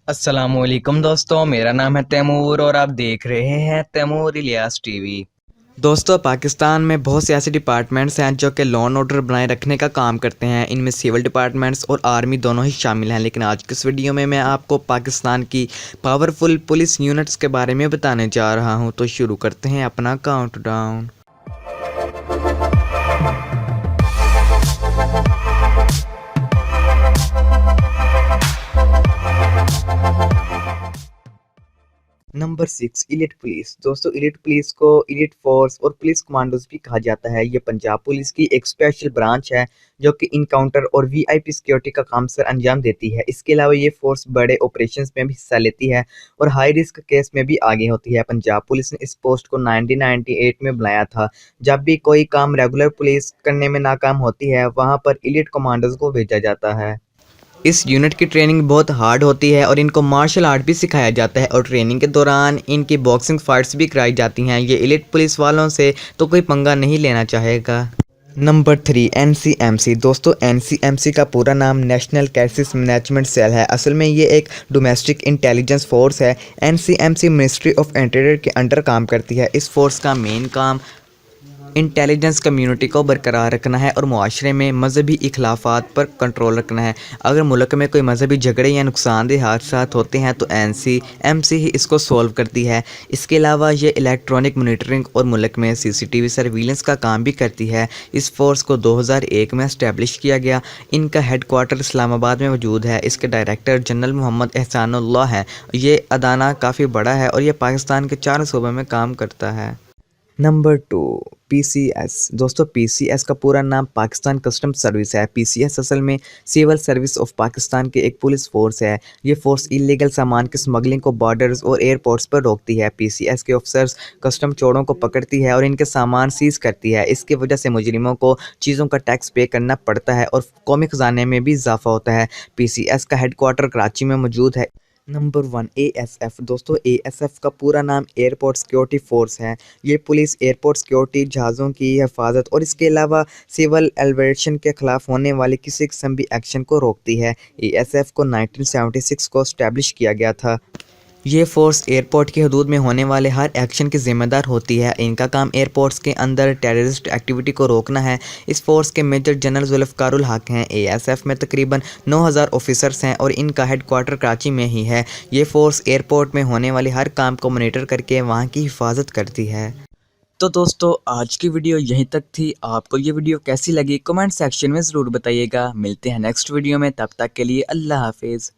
अस्सलामुअलैकुम दोस्तों, मेरा नाम है तैमूर और आप देख रहे हैं तैमूर इलियास टीवी। दोस्तों, पाकिस्तान में बहुत से ऐसे डिपार्टमेंट्स हैं जो कि लॉ एंड ऑर्डर बनाए रखने का काम करते हैं। इनमें सिविल डिपार्टमेंट्स और आर्मी दोनों ही शामिल हैं। लेकिन आज की इस वीडियो में मैं आपको पाकिस्तान की पावरफुल पुलिस यूनिट्स के बारे में बताने जा रहा हूं। तो शुरू करते हैं अपना काउंटडाउन। Number 6 elite police. दोस्तों, इलिट पुलिस को इलिट फोर्स और पुलिस कमांडोज भी कहा जाता है। ये पंजाब पुलिस की एक स्पेशल ब्रांच है जो कि इनकाउंटर और वीआईपी सिक्योरिटी का काम सर अंजाम देती है। इसके अलावा ये फोर्स बड़े ऑपरेशंस में भी हिस्सा लेती है और हाई रिस्क केस में भी आगे होती है। पंजाब पुलिस ने इस पोस्ट को 1998 में बनाया था। जब भी कोई काम रेगुलर पुलिस करने में नाकाम होती है, वहाँ पर इलिट कमांडोज को भेजा जाता है। इस यूनिट की ट्रेनिंग बहुत हार्ड होती है और इनको मार्शल आर्ट भी सिखाया जाता है और ट्रेनिंग के दौरान इनकी बॉक्सिंग फाइट्स भी कराई जाती हैं। ये एलिट पुलिस वालों से तो कोई पंगा नहीं लेना चाहेगा। Number 3 NCMC. दोस्तों, एनसीएमसी का पूरा नाम नेशनल क्राइसिस मैनेजमेंट सेल है। असल में ये एक डोमेस्टिक इंटेलिजेंस फोर्स है। एनसीएमसी मिनिस्ट्री ऑफ इंटीरियर के अंडर काम करती है। इस फोर्स का मेन काम इंटेलिजेंस कम्युनिटी को बरकरार रखना है और मुआशरे में मजहबी इख्लाफात पर कंट्रोल रखना है। अगर मुल्क में कोई मजहबी झगड़े या नुकसानदेह हादसात होते हैं तो एनसीएमसी ही इसको सॉल्व करती है। इसके अलावा ये इलेक्ट्रॉनिक मॉनिटरिंग और मुल्क में सीसीटीवी सर्विलेंस का काम भी करती है। इस फोर्स को 2001 में इस्टेब्लिश किया गया। इनका हेडक्वार्टर इस्लामाबाद में मौजूद है। इसके डायरेक्टर जनरल मोहम्मद एहसानुल्लाह हैं। ये अदाना काफ़ी बड़ा है और ये पाकिस्तान के 4 सूबों में काम करता है। Number 2 PCS. दोस्तों, पीसीएस का पूरा नाम पाकिस्तान कस्टम सर्विस है। पीसीएस असल में सिविल सर्विस ऑफ पाकिस्तान की एक पुलिस फोर्स है। ये फोर्स इलीगल सामान की स्मगलिंग को बॉर्डर्स और एयरपोर्ट्स पर रोकती है। पीसीएस के ऑफिसर्स कस्टम चोरों को पकड़ती है और इनके सामान सीज करती है। इसकी वजह से मुजरिमों को चीज़ों का टैक्स पे करना पड़ता है और कौमी खजाने में भी इजाफा होता है। पीसीएस का हेडक्वार्टर कराची में मौजूद है। Number 1 ASF. दोस्तों, एएसएफ का पूरा नाम एयरपोर्ट सिक्योरिटी फोर्स है। ये पुलिस एयरपोर्ट सिक्योरिटी, जहाज़ों की हिफाजत और इसके अलावा सिविल एविएशन के खिलाफ होने वाले किसी किस्म भी एक्शन को रोकती है। एएसएफ को 1976 को इस्टेब्लिश किया गया था। ये फोर्स एयरपोर्ट की हदूद में होने वाले हर एक्शन की जिम्मेदार होती है। इनका काम एयरपोर्ट्स के अंदर टेररिस्ट एक्टिविटी को रोकना है। इस फोर्स के मेजर जनरल जुल्फ़िकार उल हक हैं। एएसएफ में तकरीबन 9000 ऑफिसर्स हैं और इनका हेडक्वार्टर कराची में ही है। ये फोर्स एयरपोर्ट में होने वाले हर काम को मॉनिटर करके वहाँ की हिफाजत करती है। तो दोस्तों, आज की वीडियो यहीं तक थी। आपको ये वीडियो कैसी लगी कमेंट सेक्शन में ज़रूर बताइएगा। मिलते हैं नेक्स्ट वीडियो में, तब तक के लिए अल्लाह हाफिज़।